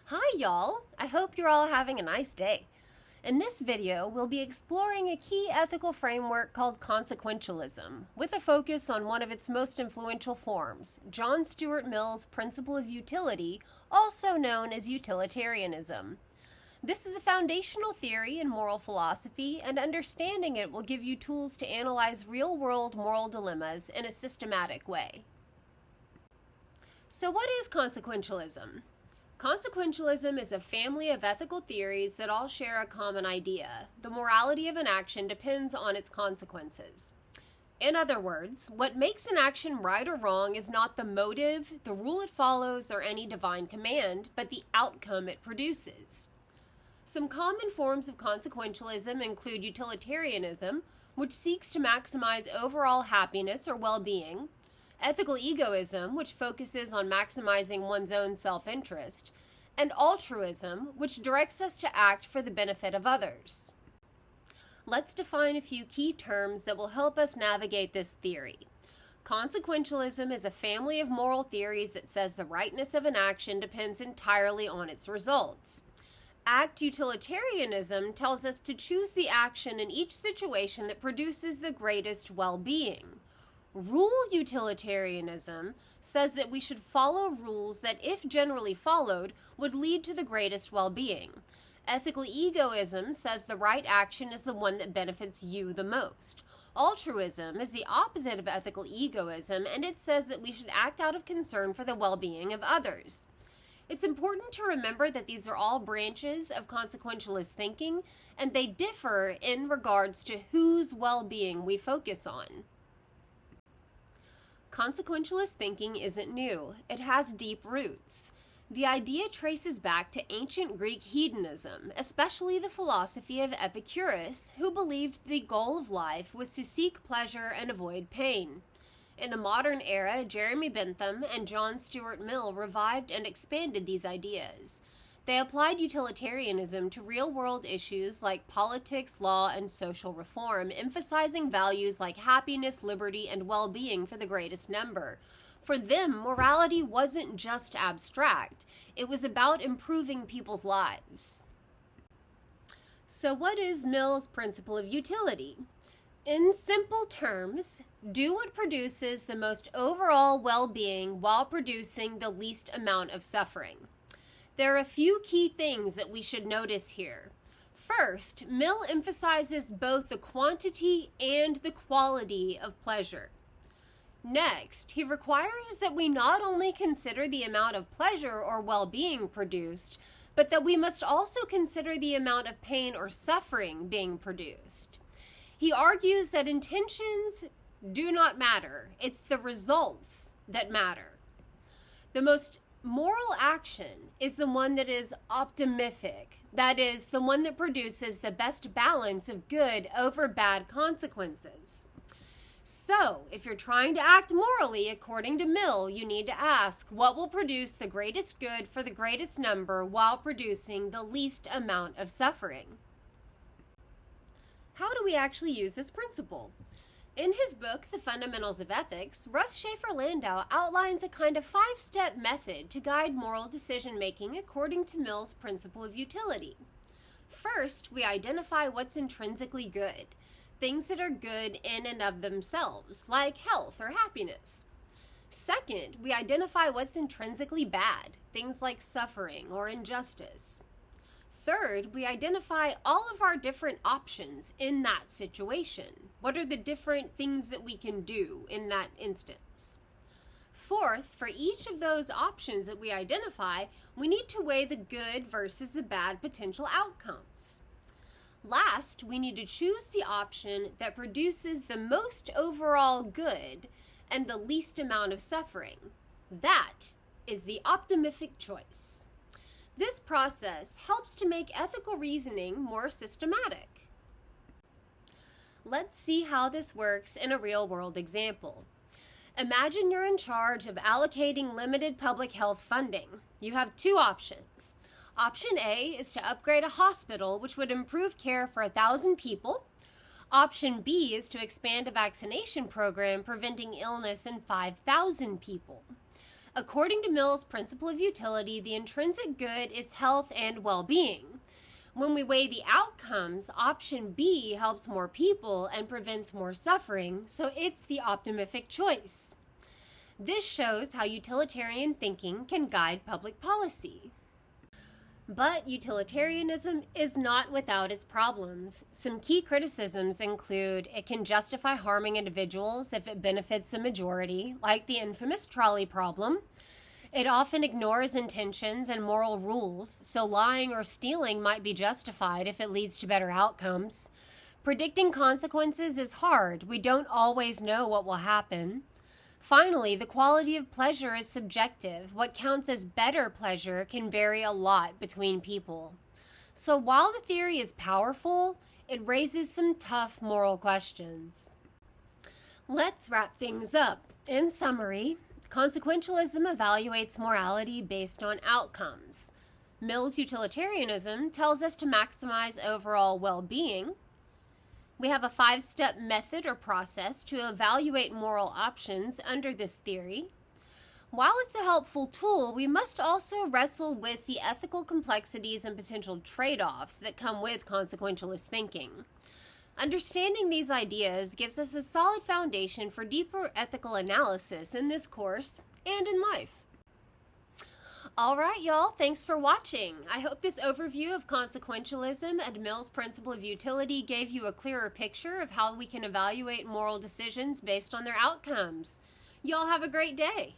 Hi y'all! I hope you're all having a nice day. In this video, we'll be exploring a key ethical framework called Consequentialism, with a focus on one of its most influential forms, John Stuart Mill's principle of utility, also known as Utilitarianism. This is a foundational theory in moral philosophy, and understanding it will give you tools to analyze real-world moral dilemmas in a systematic way. So what is consequentialism? Consequentialism is a family of ethical theories that all share a common idea. The morality of an action depends on its consequences. In other words, what makes an action right or wrong is not the motive, the rule it follows, or any divine command, but the outcome it produces. Some common forms of consequentialism include utilitarianism, which seeks to maximize overall happiness or well-being, ethical egoism, which focuses on maximizing one's own self-interest, and altruism, which directs us to act for the benefit of others. Let's define a few key terms that will help us navigate this theory. Consequentialism is a family of moral theories that says the rightness of an action depends entirely on its results. Act utilitarianism tells us to choose the action in each situation that produces the greatest well-being. Rule utilitarianism says that we should follow rules that, if generally followed, would lead to the greatest well-being. Ethical egoism says the right action is the one that benefits you the most. Altruism is the opposite of ethical egoism, and it says that we should act out of concern for the well-being of others. It's important to remember that these are all branches of consequentialist thinking, and they differ in regards to whose well-being we focus on. Consequentialist thinking isn't new. It has deep roots. The idea traces back to ancient Greek hedonism, especially the philosophy of Epicurus, who believed the goal of life was to seek pleasure and avoid pain. In the modern era, Jeremy Bentham and John Stuart Mill revived and expanded these ideas. They applied utilitarianism to real-world issues like politics, law, and social reform, emphasizing values like happiness, liberty, and well-being for the greatest number. For them, morality wasn't just abstract. It was about improving people's lives. So what is Mill's principle of utility? In simple terms, do what produces the most overall well-being while producing the least amount of suffering. There are a few key things that we should notice here. First, Mill emphasizes both the quantity and the quality of pleasure. Next, he requires that we not only consider the amount of pleasure or well-being produced, but that we must also consider the amount of pain or suffering being produced. He argues that intentions do not matter. It's the results that matter. The most moral action is the one that is optimific, that is, the one that produces the best balance of good over bad consequences. So, if you're trying to act morally, according to Mill, you need to ask, what will produce the greatest good for the greatest number while producing the least amount of suffering? How do we actually use this principle? In his book, The Fundamentals of Ethics, Russ Schaefer-Landau outlines a kind of 5-step method to guide moral decision-making according to Mill's principle of utility. First, we identify what's intrinsically good, things that are good in and of themselves, like health or happiness. Second, we identify what's intrinsically bad, things like suffering or injustice. Third, we identify all of our different options in that situation. What are the different things that we can do in that instance? Fourth, for each of those options that we identify, we need to weigh the good versus the bad potential outcomes. Last, we need to choose the option that produces the most overall good and the least amount of suffering. That is the optimific choice. This process helps to make ethical reasoning more systematic. Let's see how this works in a real-world example. Imagine you're in charge of allocating limited public health funding. You have two options. Option A is to upgrade a hospital, which would improve care for 1,000 people. Option B is to expand a vaccination program preventing illness in 5,000 people. According to Mill's principle of utility, the intrinsic good is health and well-being. When we weigh the outcomes, option B helps more people and prevents more suffering, so it's the optimific choice. This shows how utilitarian thinking can guide public policy. But utilitarianism is not without its problems. Some key criticisms include it can justify harming individuals if it benefits the majority, like the infamous trolley problem. It often ignores intentions and moral rules, so lying or stealing might be justified if it leads to better outcomes. Predicting consequences is hard. We don't always know what will happen. Finally, the quality of pleasure is subjective. What counts as better pleasure can vary a lot between people. So while the theory is powerful, it raises some tough moral questions. Let's wrap things up. In summary, consequentialism evaluates morality based on outcomes. Mill's utilitarianism tells us to maximize overall well-being. We have a 5-step method or process to evaluate moral options under this theory. While it's a helpful tool, we must also wrestle with the ethical complexities and potential trade-offs that come with consequentialist thinking. Understanding these ideas gives us a solid foundation for deeper ethical analysis in this course and in life. All right, y'all, thanks for watching. I hope this overview of consequentialism and Mill's principle of utility gave you a clearer picture of how we can evaluate moral decisions based on their outcomes. Y'all have a great day.